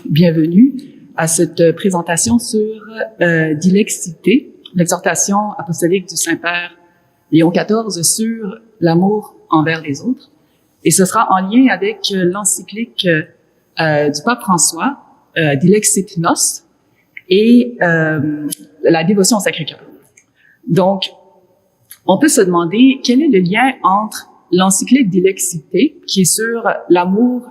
Bienvenue à cette présentation sur Dilexité, l'exhortation apostolique du Saint-Père Léon XIV sur l'amour envers les autres. Et ce sera en lien avec l'encyclique du pape François, Dilexit Nos, et la dévotion au Sacré-Cœur. Donc, on peut se demander quel est le lien entre l'encyclique Dilexité, qui est sur l'amour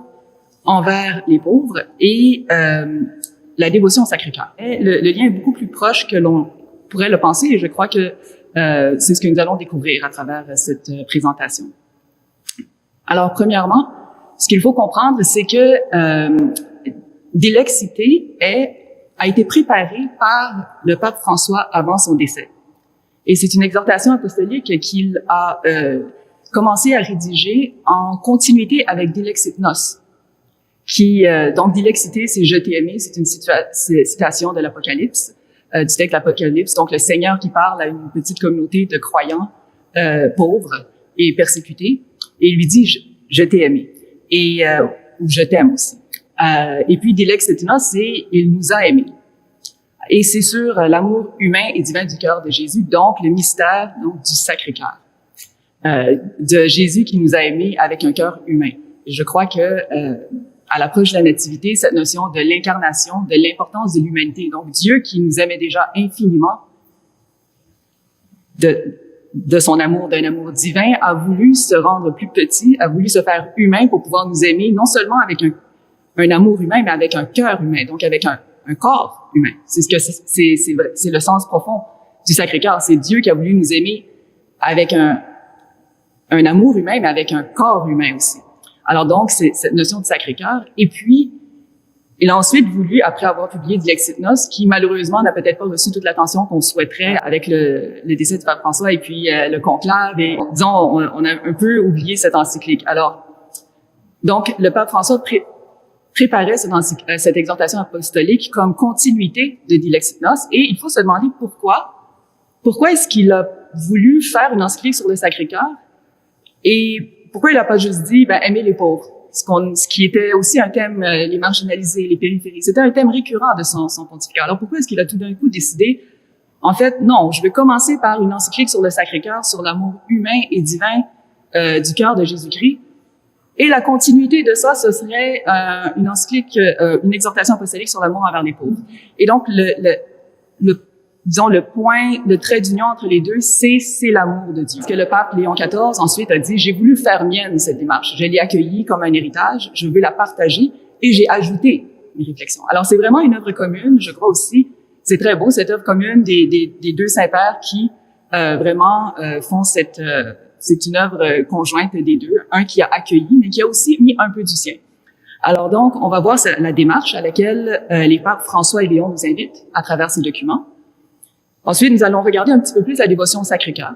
envers les pauvres, et la dévotion au Sacré-Cœur. Le lien est beaucoup plus proche que l'on pourrait le penser, et je crois que c'est ce que nous allons découvrir à travers cette présentation. Alors, premièrement, ce qu'il faut comprendre, c'est que Dilexité a été préparée par le pape François avant son décès. Et c'est une exhortation apostolique qu'il a commencé à rédiger en continuité avec Dilexit Nos, donc Dilexité, c'est « Je t'ai aimé », c'est une citation de l'Apocalypse, du texte de l'Apocalypse, donc le Seigneur qui parle à une petite communauté de croyants pauvres et persécutés, et il lui dit « Je t'ai aimé », et ou « Je t'aime aussi ». Et puis Dilexit Nos, c'est « Il nous a aimés ». Et c'est sur l'amour humain et divin du cœur de Jésus, donc le mystère donc, du Sacré-Cœur, de Jésus qui nous a aimés avec un cœur humain. Et je crois que à l'approche de la Nativité, cette notion de l'incarnation, de l'importance de l'humanité, donc Dieu qui nous aimait déjà infiniment de son amour, d'un amour divin, a voulu se rendre plus petit, a voulu se faire humain pour pouvoir nous aimer, non seulement avec un amour humain, mais avec un cœur humain, donc avec un corps humain. C'est ce que c'est le sens profond du Sacré-Cœur. C'est Dieu qui a voulu nous aimer avec un amour humain, mais avec un corps humain aussi. Alors donc, c'est cette notion de Sacré-Cœur. Et puis, il a ensuite voulu, après avoir publié Dilexit Nos, qui malheureusement n'a peut-être pas reçu toute l'attention qu'on souhaiterait avec le décès du pape François et puis le conclave. Et disons, on a un peu oublié cette encyclique. Alors, donc, le pape François préparait cette exhortation apostolique comme continuité de Dilexit Nos. Et il faut se demander pourquoi. Pourquoi est-ce qu'il a voulu faire une encyclique sur le Sacré-Cœur? Et pourquoi il n'a pas juste dit aimer les pauvres, ce qui était aussi un thème, les marginalisés, les périphéries. C'était un thème récurrent de son pontificat. Alors pourquoi est-ce qu'il a tout d'un coup décidé, en fait, non, je vais commencer par une encyclique sur le Sacré-Cœur, sur l'amour humain et divin du cœur de Jésus-Christ. Et la continuité de ça, ce serait une encyclique, une exhortation apostolique sur l'amour envers les pauvres. Et donc disons, le trait d'union entre les deux, c'est l'amour de Dieu. Parce que le pape Léon XIV, ensuite, a dit, j'ai voulu faire mienne cette démarche. Je l'ai accueillie comme un héritage, je veux la partager, et j'ai ajouté mes réflexions. Alors, c'est vraiment une œuvre commune, je crois aussi. C'est très beau, cette œuvre commune des deux saints-pères qui, vraiment, font c'est une œuvre conjointe des deux. Un qui a accueilli, mais qui a aussi mis un peu du sien. Alors donc, on va voir la démarche à laquelle les papes François et Léon nous invitent à travers ces documents. Ensuite, nous allons regarder un petit peu plus la dévotion au Sacré-Cœur.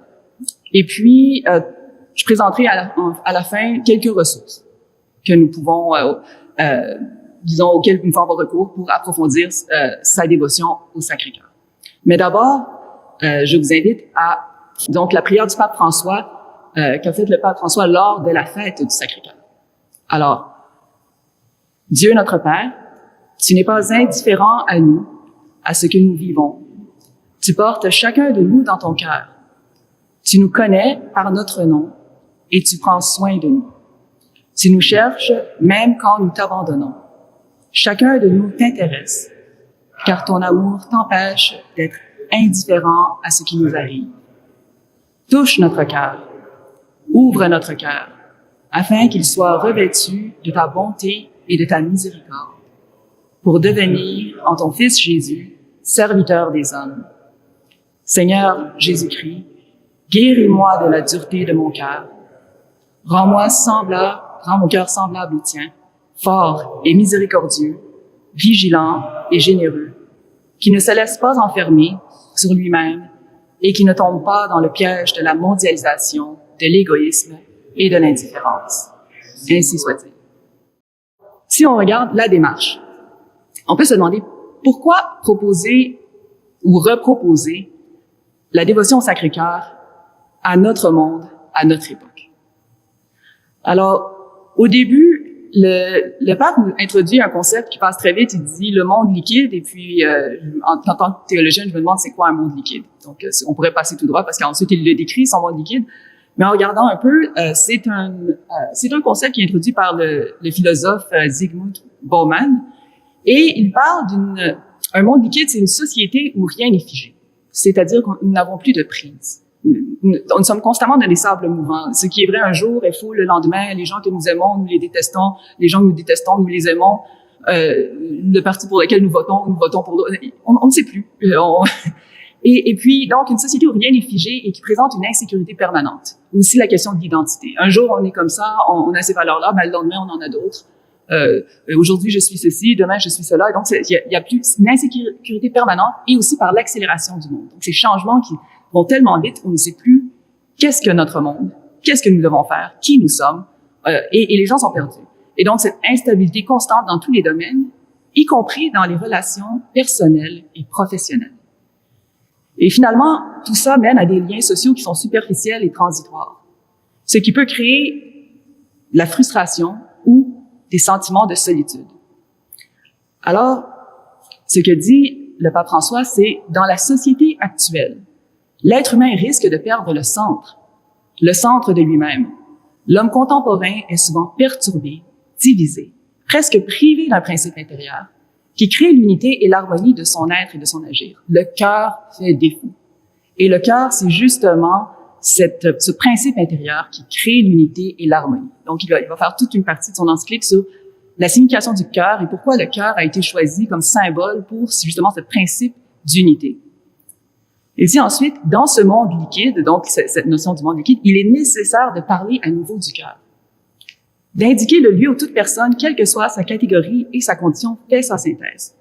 Et puis, je présenterai à la fin quelques ressources que nous pouvons, disons, auxquelles nous pouvons avoir recours pour approfondir sa dévotion au Sacré-Cœur. Mais d'abord, je vous invite à donc la prière du pape François qu'a faite le pape François lors de la fête du Sacré-Cœur. Alors, Dieu notre Père, tu n'es pas indifférent à nous, à ce que nous vivons. Tu portes chacun de nous dans ton cœur. Tu nous connais par notre nom et tu prends soin de nous. Tu nous cherches même quand nous t'abandonnons. Chacun de nous t'intéresse, car ton amour t'empêche d'être indifférent à ce qui nous arrive. Touche notre cœur, ouvre notre cœur, afin qu'il soit revêtu de ta bonté et de ta miséricorde, pour devenir, en ton Fils Jésus, serviteur des hommes. Seigneur Jésus-Christ, guéris-moi de la dureté de mon cœur. Rends mon cœur semblable au tien, fort et miséricordieux, vigilant et généreux, qui ne se laisse pas enfermer sur lui-même et qui ne tombe pas dans le piège de la mondialisation, de l'égoïsme et de l'indifférence. Ainsi soit-il. Si on regarde la démarche, on peut se demander pourquoi proposer ou reproposer la dévotion au Sacré-Cœur à notre monde, à notre époque. Alors, au début, le pape nous introduit un concept qui passe très vite. Il dit le monde liquide, et puis en tant que théologienne, je me demande c'est quoi un monde liquide. Donc, on pourrait passer tout droit parce qu'ensuite il le décrit, son monde liquide. Mais en regardant un peu, c'est un concept qui est introduit par le philosophe Zygmunt Bauman, et il parle un monde liquide, c'est une société où rien n'est figé. C'est-à-dire que nous n'avons plus de prise. Nous sommes constamment dans des sables mouvants. Ce qui est vrai un jour est faux le lendemain. Les gens que nous aimons, nous les détestons. Les gens que nous détestons, nous les aimons. Le parti pour lequel nous votons pour l'autre. On ne sait plus. Et puis, donc, une société où rien n'est figé et qui présente une insécurité permanente. Aussi la question de l'identité. Un jour, on est comme ça, on a ces valeurs-là, mais le lendemain, on en a d'autres. Aujourd'hui, je suis ceci, demain, je suis cela. Et donc, il y a plus une insécurité permanente et aussi par l'accélération du monde. Donc, ces changements qui vont tellement vite, on ne sait plus qu'est-ce que notre monde, qu'est-ce que nous devons faire, qui nous sommes, et les gens sont perdus. Et donc, cette instabilité constante dans tous les domaines, y compris dans les relations personnelles et professionnelles. Et finalement, tout ça mène à des liens sociaux qui sont superficiels et transitoires, ce qui peut créer la frustration ou des sentiments de solitude. Alors, ce que dit le pape François, c'est dans la société actuelle, l'être humain risque de perdre le centre de lui-même. L'homme contemporain est souvent perturbé, divisé, presque privé d'un principe intérieur qui crée l'unité et l'harmonie de son être et de son agir. Le cœur fait défaut. Et le cœur, c'est justement ce principe intérieur qui crée l'unité et l'harmonie. Donc, il va faire toute une partie de son encyclique sur la signification du cœur et pourquoi le cœur a été choisi comme symbole pour justement ce principe d'unité. Il dit ensuite, dans ce monde liquide, donc cette notion du monde liquide, il est nécessaire de parler à nouveau du cœur, d'indiquer le lieu où toute personne, quelle que soit sa catégorie et sa condition, fait sa synthèse.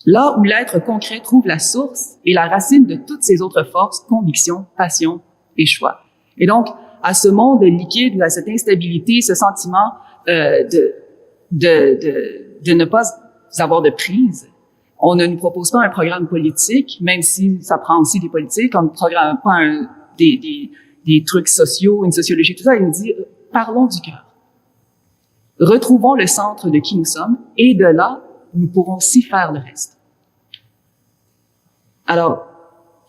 Là où l'être concret trouve la source et la racine de toutes ses autres forces, convictions, passions et choix. Et donc, à ce monde liquide, à cette instabilité, ce sentiment de ne pas avoir de prise, on ne nous propose pas un programme politique, même si ça prend aussi des politiques, on ne programme pas des trucs sociaux, une sociologie, tout ça. Il nous dit, parlons du cœur. Retrouvons le centre de qui nous sommes, et de là, nous pourrons aussi faire le reste. Alors,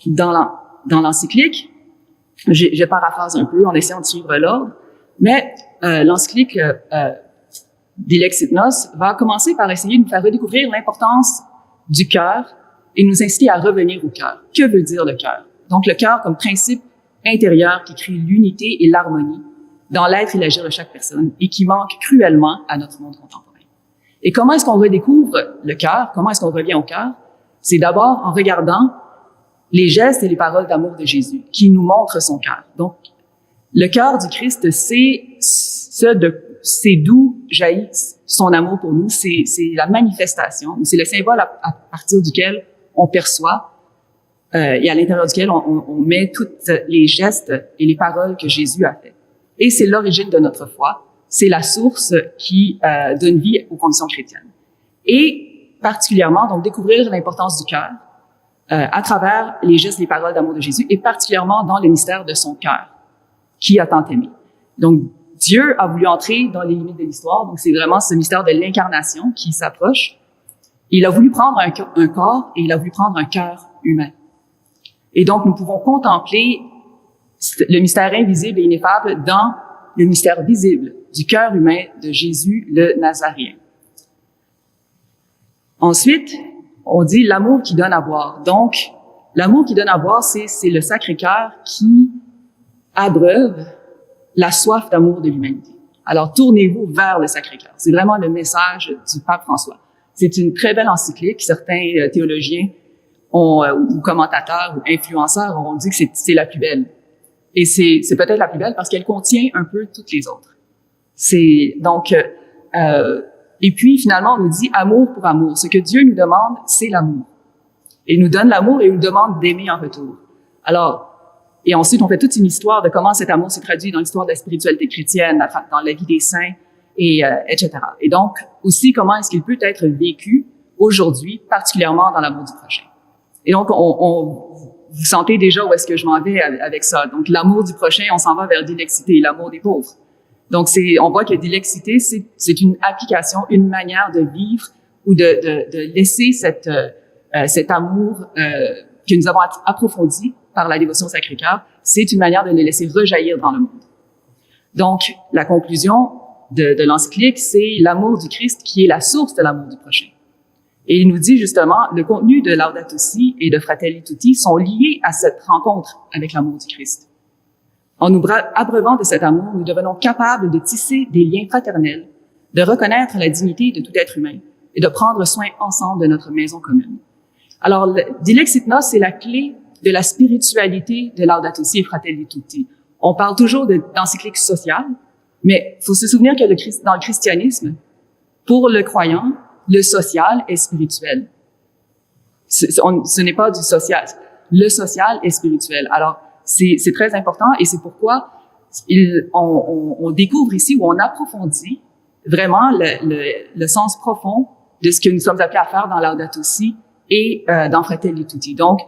dans l'encyclique, je paraphrase un peu en essayant de suivre l'ordre, mais l'encyclique Dilexit Nos va commencer par essayer de nous faire redécouvrir l'importance du cœur et nous inciter à revenir au cœur. Que veut dire le cœur? Donc, le cœur comme principe intérieur qui crée l'unité et l'harmonie dans l'être et l'agir de chaque personne et qui manque cruellement à notre monde contemporain. Et comment est-ce qu'on redécouvre le cœur? Comment est-ce qu'on revient au cœur? C'est d'abord en regardant les gestes et les paroles d'amour de Jésus qui nous montrent son cœur. Donc, le cœur du Christ, c'est d'où jaillit son amour pour nous, c'est la manifestation, c'est le symbole à partir duquel on perçoit et à l'intérieur duquel on met tous les gestes et les paroles que Jésus a fait. Et c'est l'origine de notre foi, c'est la source qui donne vie aux conditions chrétiennes. Et particulièrement, donc, découvrir l'importance du cœur à travers les gestes et les paroles d'amour de Jésus, et particulièrement dans le mystère de son cœur, qui a tant aimé. Donc, Dieu a voulu entrer dans les limites de l'histoire, donc c'est vraiment ce mystère de l'incarnation qui s'approche. Il a voulu prendre un corps et il a voulu prendre un cœur humain. Et donc, nous pouvons contempler le mystère invisible et ineffable dans le mystère visible du cœur humain de Jésus le Nazaréen. Ensuite, on dit l'amour qui donne à boire. Donc, l'amour qui donne à boire, c'est le Sacré-Cœur qui abreuve la soif d'amour de l'humanité. Alors, tournez-vous vers le Sacré-Cœur. C'est vraiment le message du pape François. C'est une très belle encyclique. Certains théologiens ou commentateurs ou influenceurs ont dit que c'est la plus belle. Et c'est peut-être la plus belle parce qu'elle contient un peu toutes les autres. Et puis, finalement, on nous dit amour pour amour. Ce que Dieu nous demande, c'est l'amour. Il nous donne l'amour et il nous demande d'aimer en retour. Alors, et ensuite, on fait toute une histoire de comment cet amour s'est traduit dans l'histoire de la spiritualité chrétienne, dans la vie des saints, etc. Et donc, aussi, comment est-ce qu'il peut être vécu aujourd'hui, particulièrement dans l'amour du prochain. Et donc, vous sentez déjà où est-ce que je m'en vais avec ça. Donc, l'amour du prochain, on s'en va vers l'ilexité, l'amour des pauvres. Donc, on voit que dilexité, c'est une application, une manière de vivre ou de laisser cet amour que nous avons approfondi par la dévotion au Sacré-Cœur. C'est une manière de le laisser rejaillir dans le monde. Donc, la conclusion de l'encyclique, c'est l'amour du Christ qui est la source de l'amour du prochain. Et il nous dit justement, le contenu de Laudato Si et de Fratelli Tutti sont liés à cette rencontre avec l'amour du Christ. En nous abreuvant de cet amour, nous devenons capables de tisser des liens fraternels, de reconnaître la dignité de tout être humain et de prendre soin ensemble de notre maison commune. Alors, Dilexit Nos, c'est la clé de la spiritualité de Laudato Si et Fratelli Tutti. On parle toujours d'encyclique sociale, mais il faut se souvenir que dans le christianisme, pour le croyant, le social est spirituel. Ce n'est pas du social. Le social est spirituel. Alors, c'est très important et c'est pourquoi on découvre ici ou on approfondit vraiment le sens profond de ce que nous sommes appelés à faire dans Laudato Si et dans Fratelli Tutti. Donc,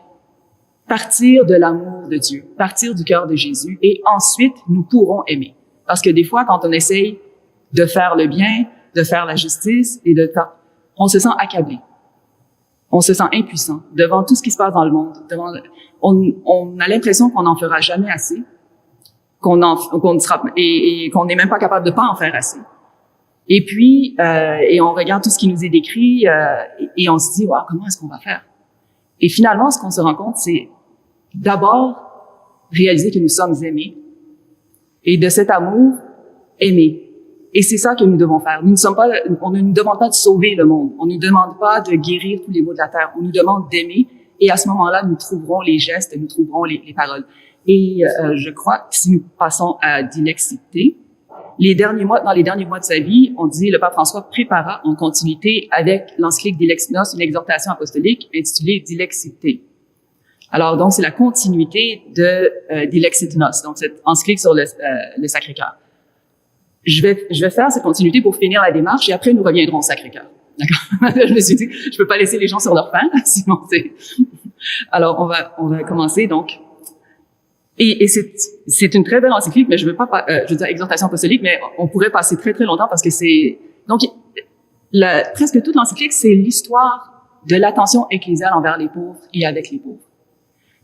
partir de l'amour de Dieu, partir du cœur de Jésus et ensuite nous pourrons aimer. Parce que des fois, quand on essaye de faire le bien, de faire la justice et on se sent accablé. On se sent impuissant devant tout ce qui se passe dans le monde. On a l'impression qu'on n'en fera jamais assez, qu'on n'est même pas capable de pas en faire assez. Et puis, et on regarde tout ce qui nous est décrit et on se dit, wow, comment est-ce qu'on va faire? Et finalement, ce qu'on se rend compte, c'est d'abord réaliser que nous sommes aimés et de cet amour, aimer. Et c'est ça que nous devons faire. On ne nous demande pas de sauver le monde. On ne nous demande pas de guérir tous les maux de la terre. On nous demande d'aimer. Et à ce moment-là, nous trouverons les gestes, nous trouverons les paroles. Et je crois que si nous passons à Dilexité, dans les derniers mois de sa vie, on dit le pape François prépara en continuité avec l'encyclique Dilexit Nos une exhortation apostolique intitulée Dilexité. Alors donc c'est la continuité de Dilexit Nos, donc cette encyclique sur le Sacré-Cœur. Je vais faire cette continuité pour finir la démarche et après nous reviendrons au Sacré-Cœur. D'accord? Je me suis dit, je peux pas laisser les gens sur leur faim, sinon c'est... Alors, on va commencer, donc. Et c'est une très belle encyclique, mais je veux dire exhortation apostolique, mais on pourrait passer très, très longtemps parce que donc, presque toute l'encyclique, c'est l'histoire de l'attention ecclésiale envers les pauvres et avec les pauvres.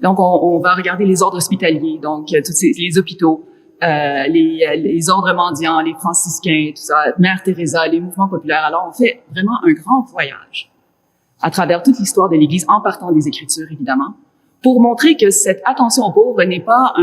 Donc, on va regarder les ordres hospitaliers, donc, les hôpitaux, les ordres mendiants, les franciscains, tout ça, Mère Teresa, les mouvements populaires. Alors, on fait vraiment un grand voyage à travers toute l'histoire de l'Église, en partant des Écritures, évidemment, pour montrer que cette attention aux pauvres n'est pas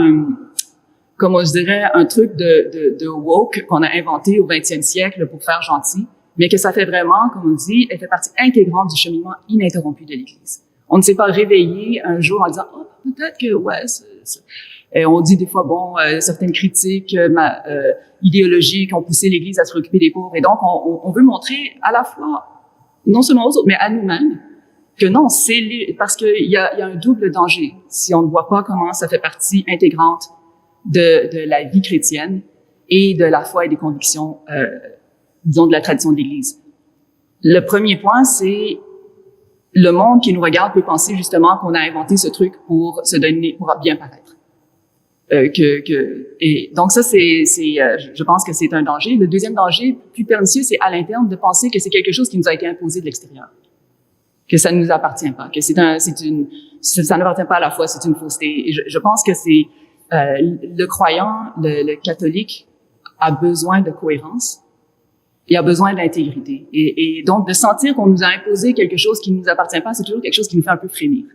comment je dirais, un truc de woke qu'on a inventé au 20e siècle pour faire gentil, mais que ça fait vraiment, comme on dit, elle fait partie intégrante du cheminement ininterrompu de l'Église. On ne s'est pas réveillé un jour en disant « Oh, peut-être que, ouais, Et on dit des fois, certaines critiques idéologiques ont poussé l'Église à se préoccuper des pauvres. Et donc, on veut montrer à la fois, non seulement aux autres, mais à nous-mêmes, que non, parce qu'il y a un double danger si on ne voit pas comment ça fait partie intégrante de la vie chrétienne et de la foi et des convictions, disons, de la tradition de l'Église. Le premier point, c'est le monde qui nous regarde peut penser justement qu'on a inventé ce truc pour se donner, pour bien paraître. Et donc ça, je pense que c'est un danger. Le deuxième danger, plus pernicieux, c'est à l'interne de penser que c'est quelque chose qui nous a été imposé de l'extérieur, que ça ne nous appartient pas, que ça n'appartient pas à la foi, c'est une fausseté. Et je pense que c'est le croyant, le catholique a besoin de cohérence, il a besoin d'intégrité, et donc de sentir qu'on nous a imposé quelque chose qui ne nous appartient pas, c'est toujours quelque chose qui nous fait un peu frémir.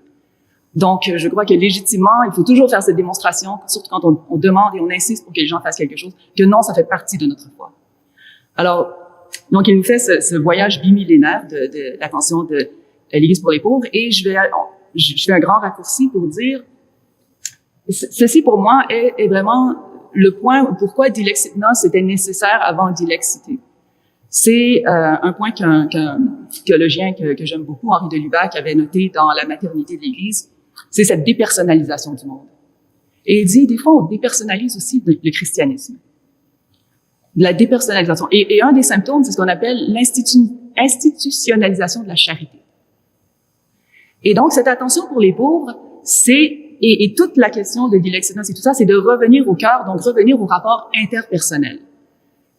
Donc, je crois que légitimement, il faut toujours faire cette démonstration, surtout quand on demande et on insiste pour que les gens fassent quelque chose, que non, ça fait partie de notre foi. Alors, donc, il nous fait ce voyage bimillénaire de l'attention de l'Église pour les pauvres, et je fais un grand raccourci pour dire, ceci pour moi est vraiment le point pourquoi Dilexit Nos était nécessaire avant Dilexité. C'est un point qu'un théologien que j'aime beaucoup, Henri de Lubac, avait noté dans La maternité de l'Église. C'est cette dépersonnalisation du monde. Et il dit, des fois, on dépersonnalise aussi le christianisme. La dépersonnalisation. Et un des symptômes, c'est ce qu'on appelle l'institutionnalisation de la charité. Et donc, cette attention pour les pauvres, et toute la question de Dilexit Nos et tout ça, c'est de revenir au cœur, donc revenir au rapport interpersonnel.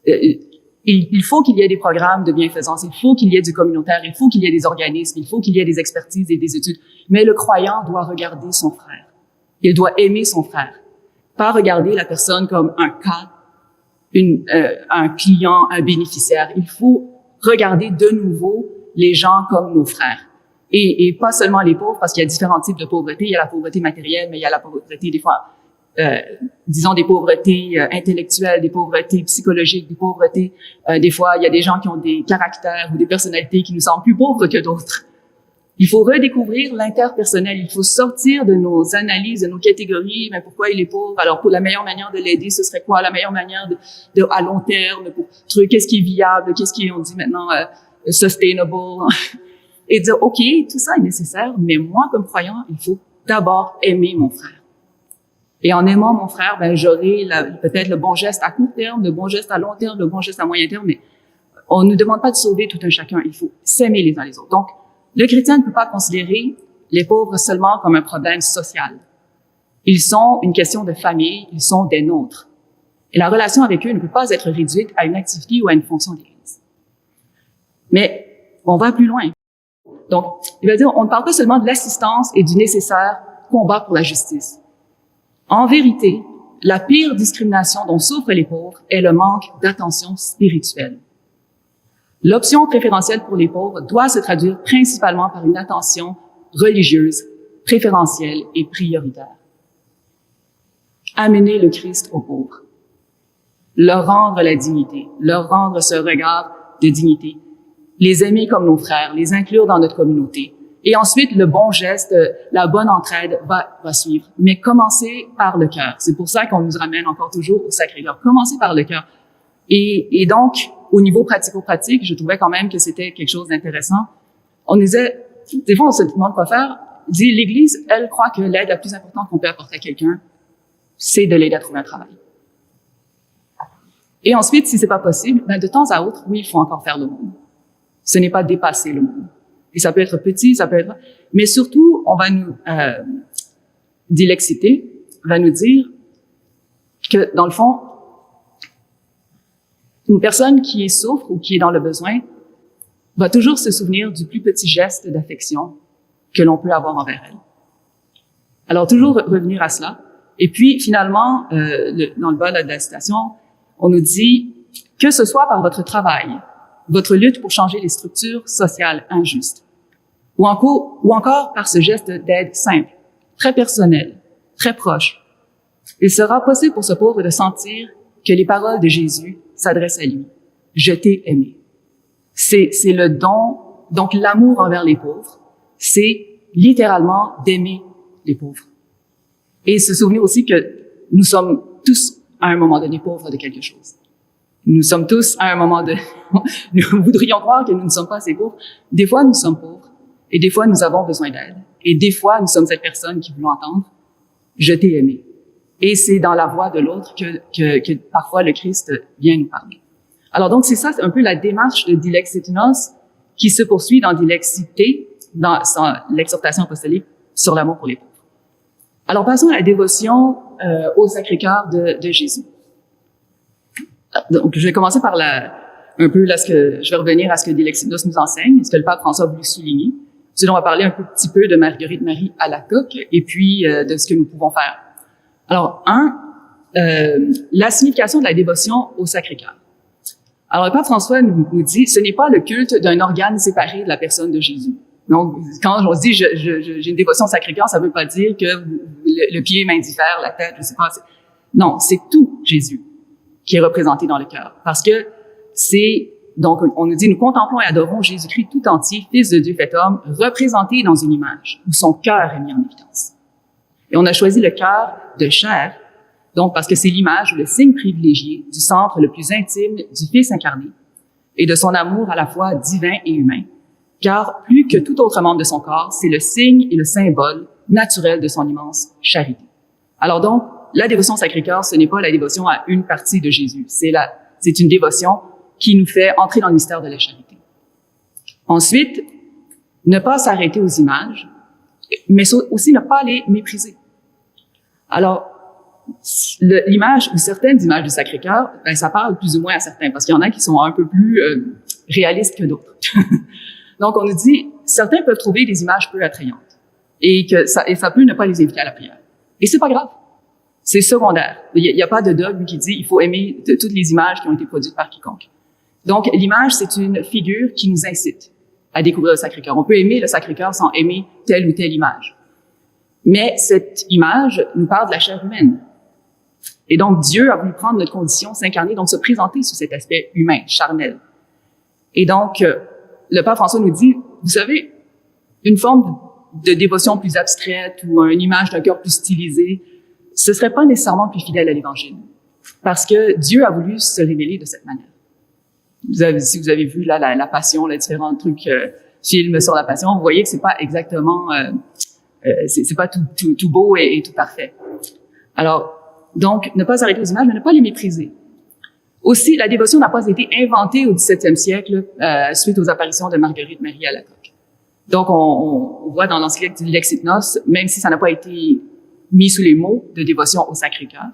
il faut qu'il y ait des programmes de bienfaisance, il faut qu'il y ait du communautaire, il faut qu'il y ait des organismes, il faut qu'il y ait des expertises et des études. Mais le croyant doit regarder son frère. Il doit aimer son frère. Pas regarder la personne comme un cas, un client, un bénéficiaire. Il faut regarder de nouveau les gens comme nos frères. Et pas seulement les pauvres, parce qu'il y a différents types de pauvreté. Il y a la pauvreté matérielle, mais il y a la pauvreté, des fois, disons des pauvretés intellectuelles, des pauvretés psychologiques, des pauvretés, des fois, il y a des gens qui ont des caractères ou des personnalités qui nous semblent plus pauvres que d'autres. Il faut redécouvrir l'interpersonnel. Il faut sortir de nos analyses, de nos catégories. Mais pourquoi il est pauvre? Alors, pour la meilleure manière de l'aider, ce serait quoi? La meilleure manière à long terme, pour trouver qu'est-ce qui est viable, qu'est-ce qui est, on dit maintenant, sustainable. Et dire, OK, tout ça est nécessaire, mais moi, comme croyant, il faut d'abord aimer mon frère. Et en aimant mon frère, ben, j'aurai peut-être le bon geste à court terme, le bon geste à long terme, le bon geste à moyen terme, mais on ne nous demande pas de sauver tout un chacun. Il faut s'aimer les uns les autres. Donc, le chrétien ne peut pas considérer les pauvres seulement comme un problème social. Ils sont une question de famille, ils sont des nôtres. Et la relation avec eux ne peut pas être réduite à une activité ou à une fonction d'église. Mais on va plus loin. Donc, il va dire, on ne parle pas seulement de l'assistance et du nécessaire combat pour la justice. En vérité, la pire discrimination dont souffrent les pauvres est le manque d'attention spirituelle. L'option préférentielle pour les pauvres doit se traduire principalement par une attention religieuse, préférentielle et prioritaire. Amener le Christ aux pauvres. Leur rendre la dignité, leur rendre ce regard de dignité. Les aimer comme nos frères, les inclure dans notre communauté. Et ensuite, le bon geste, la bonne entraide va suivre. Mais commencer par le cœur. C'est pour ça qu'on nous ramène encore toujours au Sacré-Cœur. Commencer par le cœur. Et donc, au niveau pratico-pratique, je trouvais quand même que c'était quelque chose d'intéressant. On disait, des fois, on se demande quoi faire. Dit, l'Église, elle croit que l'aide la plus importante qu'on peut apporter à quelqu'un, c'est de l'aider à trouver un travail. Et ensuite, si c'est pas possible, ben, de temps à autre, oui, il faut encore faire le monde. Ce n'est pas dépasser le monde. Et ça peut être petit, ça peut être... Mais surtout, on va nous... Dilexité va nous dire que, dans le fond, une personne qui souffre ou qui est dans le besoin va toujours se souvenir du plus petit geste d'affection que l'on peut avoir envers elle. Alors, toujours revenir à cela. Et puis, finalement, dans le bas de la citation, on nous dit que ce soit par votre travail, votre lutte pour changer les structures sociales injustes, ou encore par ce geste d'aide simple, très personnel, très proche, il sera possible pour ce pauvre de sentir que les paroles de Jésus s'adressent à lui. Je t'ai aimé. C'est le don, donc l'amour envers les pauvres, c'est littéralement d'aimer les pauvres. Et se souvenir aussi que nous sommes tous à un moment donné pauvres de quelque chose. Nous sommes tous à un moment de... Nous voudrions croire que nous ne sommes pas assez pauvres. Des fois, nous sommes pauvres. Et des fois, nous avons besoin d'aide. Et des fois, nous sommes cette personne qui veut entendre « Je t'ai aimé ». Et c'est dans la voix de l'autre que parfois le Christ vient nous parler. Alors donc, c'est ça, c'est un peu la démarche de Dilexitinos qui se poursuit dans Dilexité, dans l'exhortation apostolique sur l'amour pour les pauvres. Alors, passons à la dévotion au Sacré-Cœur de Jésus. Donc, je vais commencer par je vais revenir à ce que Dilexitinos nous enseigne, ce que le pape François a voulu souligner. Ensuite, on va parler un petit peu de Marguerite Marie Alacoque et puis de ce que nous pouvons faire. Alors, la signification de la dévotion au Sacré-Cœur. Alors, le pape François nous dit, ce n'est pas le culte d'un organe séparé de la personne de Jésus. Donc, quand on se dit j'ai une dévotion au Sacré-Cœur, ça veut pas dire que le pied m'indiffère, la tête, je sais pas. Non, c'est tout Jésus qui est représenté dans le cœur. Parce que donc, on nous dit, nous contemplons et adorons Jésus-Christ tout entier, Fils de Dieu fait homme, représenté dans une image où son cœur est mis en évidence. Et on a choisi le cœur de chair, donc parce que c'est l'image ou le signe privilégié du centre le plus intime du Fils incarné et de son amour à la fois divin et humain. Car plus que tout autre membre de son corps, c'est le signe et le symbole naturel de son immense charité. Alors donc, la dévotion au Sacré-Cœur, ce n'est pas la dévotion à une partie de Jésus. C'est une dévotion qui nous fait entrer dans le mystère de la charité. Ensuite, ne pas s'arrêter aux images, mais aussi ne pas les mépriser. Alors, l'image ou certaines images du Sacré-Cœur, ben, ça parle plus ou moins à certains, parce qu'il y en a qui sont un peu plus réalistes que d'autres. Donc, on nous dit, certains peuvent trouver des images peu attrayantes et ça peut ne pas les inviter à la prière. Et c'est pas grave. C'est secondaire. Il n'y a pas de dogme qui dit il faut aimer toutes les images qui ont été produites par quiconque. Donc, l'image, c'est une figure qui nous incite à découvrir le Sacré-Cœur. On peut aimer le Sacré-Cœur sans aimer telle ou telle image. Mais cette image nous parle de la chair humaine. Et donc, Dieu a voulu prendre notre condition, s'incarner, donc se présenter sous cet aspect humain, charnel. Et donc, le Pape François nous dit, vous savez, une forme de dévotion plus abstraite ou une image d'un cœur plus stylisé, ce serait pas nécessairement plus fidèle à l'Évangile. Parce que Dieu a voulu se révéler de cette manière. Si vous avez vu là la Passion, les différents trucs, films sur la Passion, vous voyez que c'est pas exactement, c'est pas tout beau et tout parfait. Alors, donc, ne pas s'arrêter aux images, mais ne pas les mépriser. Aussi, la dévotion n'a pas été inventée au XVIIe siècle suite aux apparitions de Marguerite Marie Alacoque. Donc, on voit dans l'encyclique du Lexit Nos, même si ça n'a pas été mis sous les mots de dévotion au Sacré-Cœur,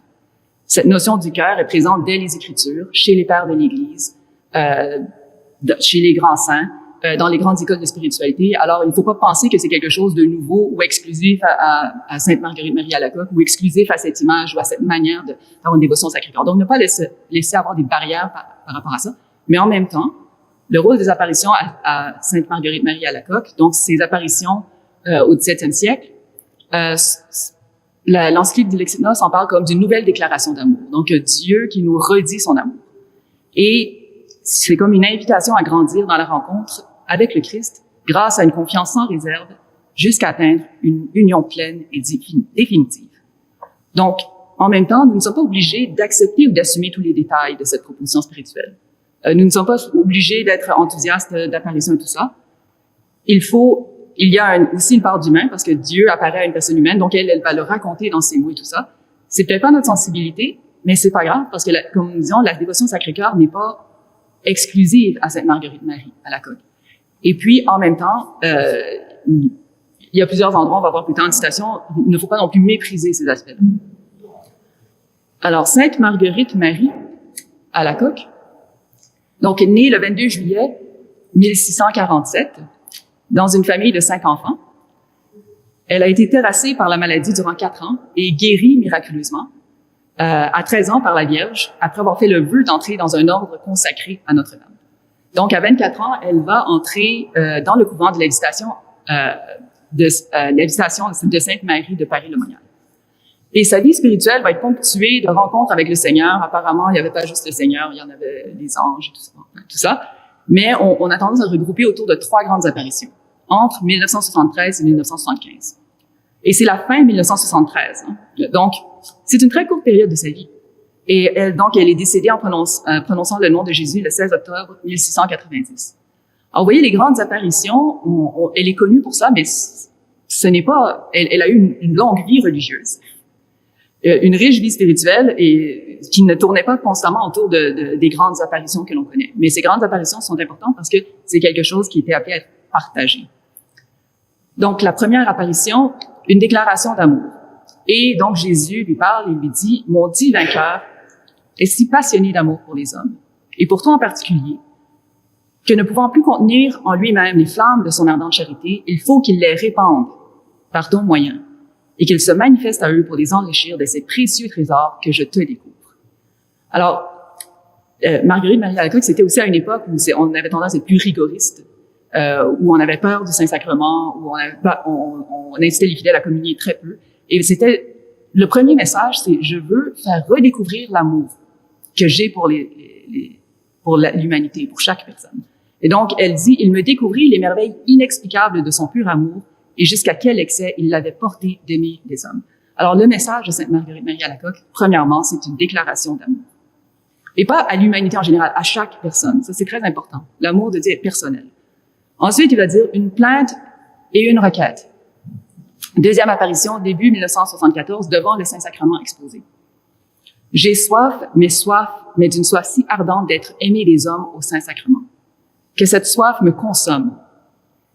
cette notion du cœur est présente dès les Écritures, chez les pères de l'Église, chez les grands saints, dans les grandes écoles de spiritualité. Alors, il ne faut pas penser que c'est quelque chose de nouveau ou exclusif à Sainte Marguerite Marie Alacoque ou exclusif à cette image ou à cette manière d'avoir une dévotion au Sacré-Cœur. Donc, ne pas laisser avoir des barrières par rapport à ça. Mais en même temps, le rôle des apparitions à Sainte Marguerite Marie Alacoque, donc ces apparitions au XVIIe siècle, l'encyclique du Lexit Nos en parle comme d'une nouvelle déclaration d'amour. Donc, Dieu qui nous redit son amour. Et c'est comme une invitation à grandir dans la rencontre avec le Christ grâce à une confiance sans réserve jusqu'à atteindre une union pleine et définitive. Donc, en même temps, nous ne sommes pas obligés d'accepter ou d'assumer tous les détails de cette proposition spirituelle. Nous ne sommes pas obligés d'être enthousiastes d'apparition et tout ça. Il y a aussi une part d'humain parce que Dieu apparaît à une personne humaine, donc elle va le raconter dans ses mots et tout ça. C'est peut-être pas notre sensibilité, mais c'est pas grave parce que, comme nous disons, la dévotion au Sacré-Cœur n'est pas exclusive à Sainte Marguerite Marie Alacoque. Et puis, en même temps, il y a plusieurs endroits, on va voir plus tard une citation, il ne faut pas non plus mépriser ces aspects-là. Alors, Sainte Marguerite Marie Alacoque, donc née le 22 juillet 1647, dans une famille de 5 enfants. Elle a été terrassée par la maladie durant 4 ans et guérie miraculeusement à 13 ans par la Vierge, après avoir fait le vœu d'entrer dans un ordre consacré à Notre-Dame. Donc, à 24 ans, elle va entrer dans le couvent de la Visitation de Sainte-Marie de Paris-le-Monial. Et sa vie spirituelle va être ponctuée de rencontres avec le Seigneur. Apparemment, il n'y avait pas juste le Seigneur, il y en avait les anges et tout ça. Mais on a tendance à le regrouper autour de 3 grandes apparitions, entre 1973 et 1975. Et c'est la fin 1973. Hein. Donc, c'est une très courte période de sa vie. Et elle est décédée en prononçant le nom de Jésus le 16 octobre 1690. Alors, vous voyez, les grandes apparitions, elle est connue pour ça, mais ce n'est pas... Elle a eu une longue vie religieuse, une riche vie spirituelle et qui ne tournait pas constamment autour des grandes apparitions que l'on connaît. Mais ces grandes apparitions sont importantes parce que c'est quelque chose qui était appelé à être partagé. Donc, la première apparition, une déclaration d'amour. Et donc, Jésus lui parle et lui dit « Mon divin cœur est si passionné d'amour pour les hommes, et pour toi en particulier, que ne pouvant plus contenir en lui-même les flammes de son ardente charité, il faut qu'il les répande par ton moyen, et qu'il se manifeste à eux pour les enrichir de ces précieux trésors que je te découvre. » Alors, Marguerite Marie Alacoque, c'était aussi à une époque où on avait tendance à être plus rigoriste, où on avait peur du Saint-Sacrement, où on incitait les fidèles à communier très peu. Et c'était le premier message, c'est je veux faire redécouvrir l'amour que j'ai pour l'humanité, pour chaque personne. Et donc, elle dit, il me découvrit les merveilles inexplicables de son pur amour et jusqu'à quel excès il l'avait porté d'aimer les hommes. Alors, le message de Sainte Marguerite Marie Alacoque, premièrement, c'est une déclaration d'amour. Et pas à l'humanité en général, à chaque personne. Ça, c'est très important. L'amour de Dieu est personnel. Ensuite, il va dire une plainte et une requête. Deuxième apparition, début 1974, devant le Saint-Sacrement exposé. J'ai soif, mais d'une soif si ardente d'être aimé des hommes au Saint-Sacrement, que cette soif me consomme.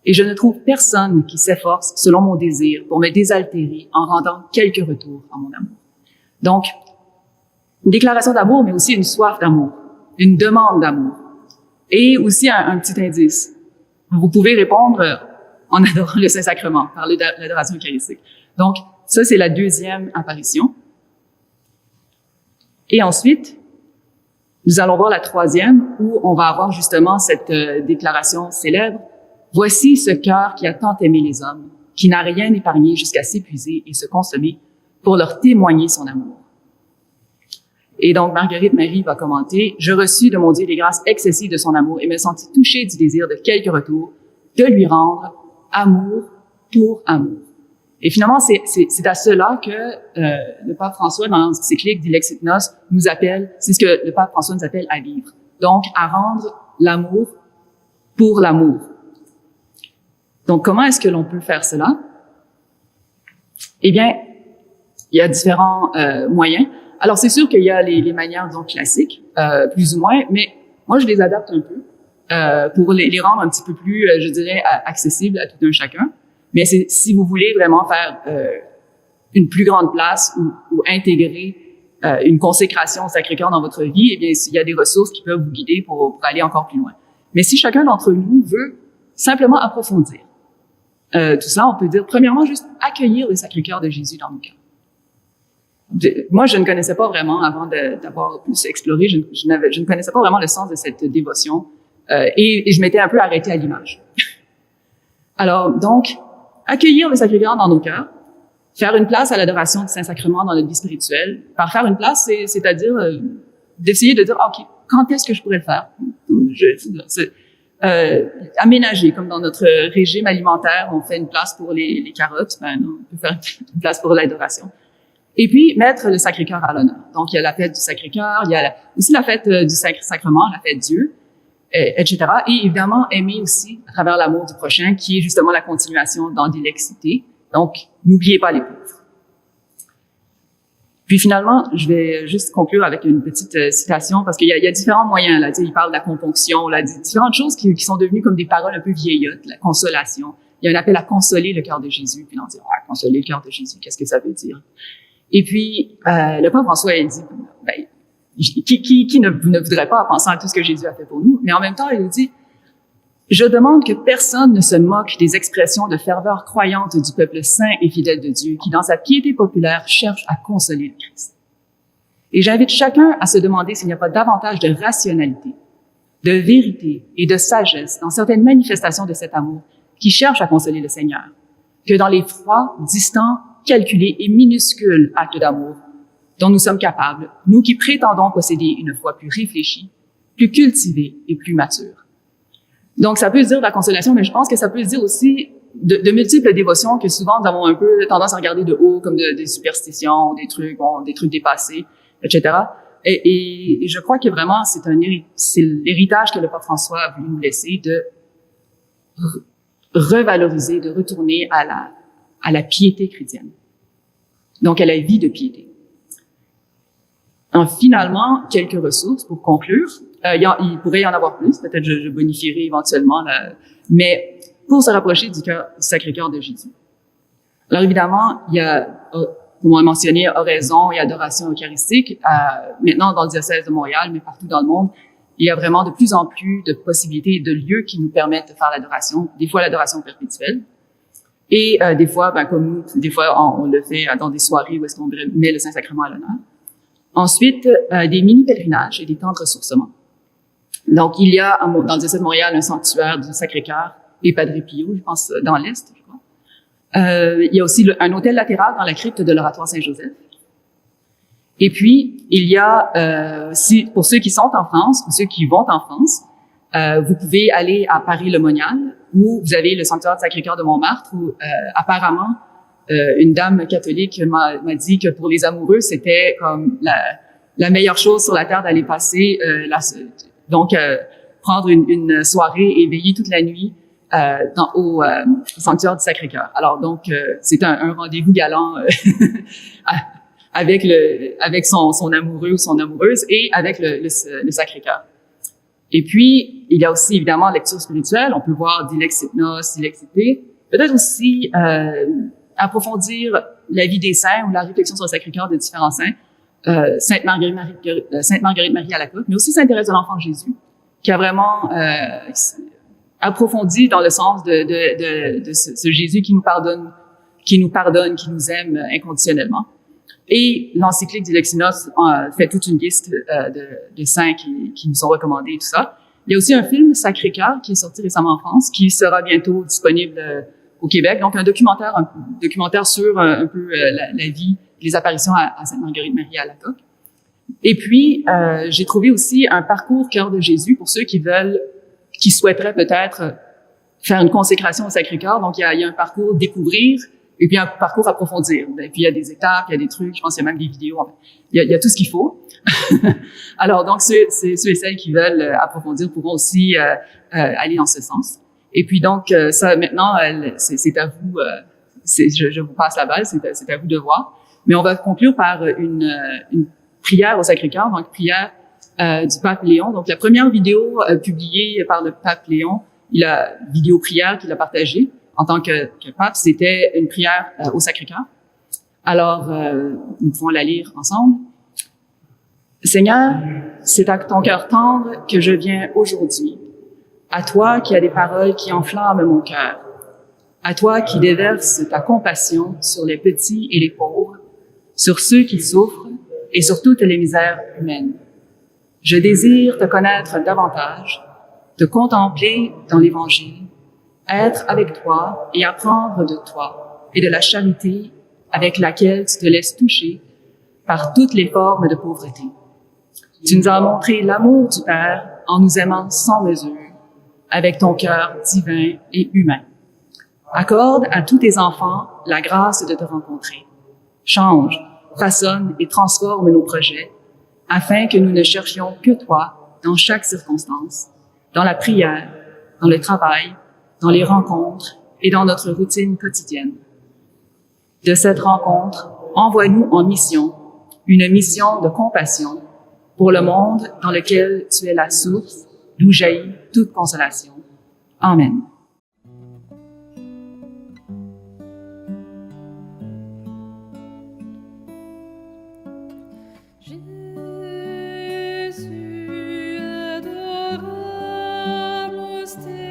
Et je ne trouve personne qui s'efforce, selon mon désir, pour me désaltérer en rendant quelques retours à mon amour. Donc, une déclaration d'amour, mais aussi une soif d'amour, une demande d'amour. Et aussi un petit indice. Vous pouvez répondre en adorant le Saint-Sacrement, par l'adoration eucharistique. Donc, ça, c'est la deuxième apparition. Et ensuite, nous allons voir la troisième, où on va avoir justement cette déclaration célèbre. « Voici ce cœur qui a tant aimé les hommes, qui n'a rien épargné jusqu'à s'épuiser et se consommer pour leur témoigner son amour. » Et donc, Marguerite Marie va commenter, « Je reçus de mon Dieu les grâces excessives de son amour et me sentis touchée du désir de quelque retour, de lui rendre amour pour amour. » Et finalement, c'est à cela que le pape François, dans l'encyclique Dilexit Nos, nous appelle, c'est ce que le pape François nous appelle à vivre. Donc, à rendre l'amour pour l'amour. Donc, comment est-ce que l'on peut faire cela? Eh bien, il y a différents moyens. Alors, c'est sûr qu'il y a les manières, disons, classiques, plus ou moins, mais moi, je les adapte un peu pour les rendre un petit peu plus, je dirais, accessibles à tout un chacun. Mais si vous voulez vraiment faire une plus grande place ou intégrer une consécration au Sacré-Cœur dans votre vie, eh bien, il y a des ressources qui peuvent vous guider pour aller encore plus loin. Mais si chacun d'entre nous veut simplement approfondir tout ça, on peut dire, premièrement, juste accueillir le Sacré-Cœur de Jésus dans nos cœurs. Moi, je ne connaissais pas vraiment, avant d'avoir plus exploré, je ne connaissais pas vraiment le sens de cette dévotion et je m'étais un peu arrêtée à l'image. Alors, donc, accueillir le Sacré-Cœur dans nos cœurs, faire une place à l'adoration du Saint-Sacrement dans notre vie spirituelle. Par faire une place, c'est-à-dire d'essayer de dire, OK, quand est-ce que je pourrais le faire? Aménager, comme dans notre régime alimentaire, on fait une place pour les carottes, ben non, on peut faire une place pour l'adoration. Et puis, mettre le Sacré-Cœur à l'honneur. Donc, il y a la fête du Sacré-Cœur, il y a aussi la fête du Sacrement, la fête Dieu, etc. Et évidemment, aimer aussi à travers l'amour du prochain, qui est justement la continuation dans Dilexité. Donc, n'oubliez pas les pauvres. Puis finalement, je vais juste conclure avec une petite citation, parce qu'il y a différents moyens, là. Tu sais, il parle de la componction, là, différentes choses qui sont devenues comme des paroles un peu vieillottes, la consolation. Il y a un appel à consoler le cœur de Jésus, puis on dit, consoler le cœur de Jésus, qu'est-ce que ça veut dire? Et puis, le pape François, il dit, ben, qui ne voudrait pas, en pensant à tout ce que Jésus a fait pour nous, mais en même temps, il nous dit, je demande que personne ne se moque des expressions de ferveur croyante du peuple saint et fidèle de Dieu, qui, dans sa piété populaire, cherche à consoler le Christ. Et j'invite chacun à se demander s'il n'y a pas davantage de rationalité, de vérité et de sagesse dans certaines manifestations de cet amour qui cherche à consoler le Seigneur, que dans les froids, distants, calculés et minuscules actes d'amour dont nous sommes capables, nous qui prétendons posséder une foi plus réfléchie, plus cultivée et plus mature. Donc, ça peut se dire de la consolation, mais je pense que ça peut se dire aussi de multiples dévotions que souvent nous avons un peu tendance à regarder de haut, comme des superstitions, des trucs dépassés, etc. Et je crois que vraiment, c'est l'héritage que le pape François a voulu nous laisser de revaloriser, de retourner à la piété chrétienne. Donc, à la vie de piété. Finalement, quelques ressources pour conclure. Il pourrait y en avoir plus, peut-être je bonifierai éventuellement, mais pour se rapprocher du Sacré-Cœur de Jésus. Alors évidemment, il y a, comme on l'a mentionné, oraison et adoration eucharistique. Maintenant, dans le diocèse de Montréal, mais partout dans le monde, il y a vraiment de plus en plus de possibilités et de lieux qui nous permettent de faire l'adoration, des fois l'adoration perpétuelle. Et des fois, comme nous, des fois on le fait dans des soirées où est-ce qu'on met le Saint-Sacrement à l'honneur. Ensuite, des mini-pèlerinages et des temps de ressourcement. Donc, il y a dans le diocèse de Montréal un sanctuaire du Sacré-Cœur et Padre Pio, je pense, dans l'Est, je crois. Il y a aussi un hôtel latéral dans la crypte de l'Oratoire Saint-Joseph. Et puis, il y a, pour ceux qui sont en France, ou ceux qui vont en France, vous pouvez aller à Paris-le-Monial, où vous avez le sanctuaire du Sacré-Cœur de Montmartre, où apparemment, une dame catholique m'a dit que pour les amoureux, c'était comme la meilleure chose sur la terre d'aller passer, prendre une soirée et veiller toute la nuit au sanctuaire du Sacré-Cœur. Alors donc, c'est un rendez-vous galant avec son amoureux ou son amoureuse et avec le Sacré-Cœur. Et puis, il y a aussi évidemment lecture spirituelle. On peut voir Dilexit Nos, Dilexité. Peut-être aussi approfondir la vie des saints ou la réflexion sur le Sacré-Cœur de différents saints. Sainte Marguerite Marie Alacoque, mais aussi Sainte Thérèse de l'Enfant Jésus, qui a vraiment approfondi dans le sens de ce Jésus qui nous pardonne, qui nous aime inconditionnellement. Et l'encyclique du Lexinos fait toute une liste de saints qui nous sont recommandés et tout ça. Il y a aussi un film, Sacré-Cœur, qui est sorti récemment en France, qui sera bientôt disponible au Québec. Donc, un documentaire sur un peu la vie, les apparitions à Sainte-Marguerite-Marie à Alacoque. Et puis, j'ai trouvé aussi un parcours Cœur de Jésus pour ceux qui souhaiteraient peut-être faire une consécration au Sacré-Cœur. Donc, il y a un parcours découvrir et puis un parcours approfondir. Et puis, il y a des étapes, il y a des trucs, je pense qu'il y a même des vidéos. Il y a tout ce qu'il faut. Alors, donc, ceux et celles qui veulent approfondir pourront aussi aller dans ce sens. Et puis, donc, ça, maintenant, c'est à vous, je vous passe la balle, c'est à vous de voir. Mais on va conclure par une prière au Sacré-Cœur, donc prière du pape Léon. Donc, la première vidéo publiée par le pape Léon, vidéo prière qu'il a partagée en tant que pape, c'était une prière au Sacré-Cœur. Alors, nous pouvons la lire ensemble. Seigneur, c'est à ton cœur tendre que je viens aujourd'hui. À toi qui as des paroles qui enflamment mon cœur. À toi qui déverses ta compassion sur les petits et les pauvres, sur ceux qui souffrent et sur toutes les misères humaines. Je désire te connaître davantage, te contempler dans l'Évangile, être avec toi et apprendre de toi et de la charité avec laquelle tu te laisses toucher par toutes les formes de pauvreté. Tu nous as montré l'amour du Père en nous aimant sans mesure, avec ton cœur divin et humain. Accorde à tous tes enfants la grâce de te rencontrer. Change, façonne et transforme nos projets afin que nous ne cherchions que toi dans chaque circonstance, dans la prière, dans le travail, dans les rencontres et dans notre routine quotidienne. De cette rencontre, envoie-nous en mission, une mission de compassion pour le monde dans lequel tu es la source d'où jaillit toute consolation. Amen. Adoramus te,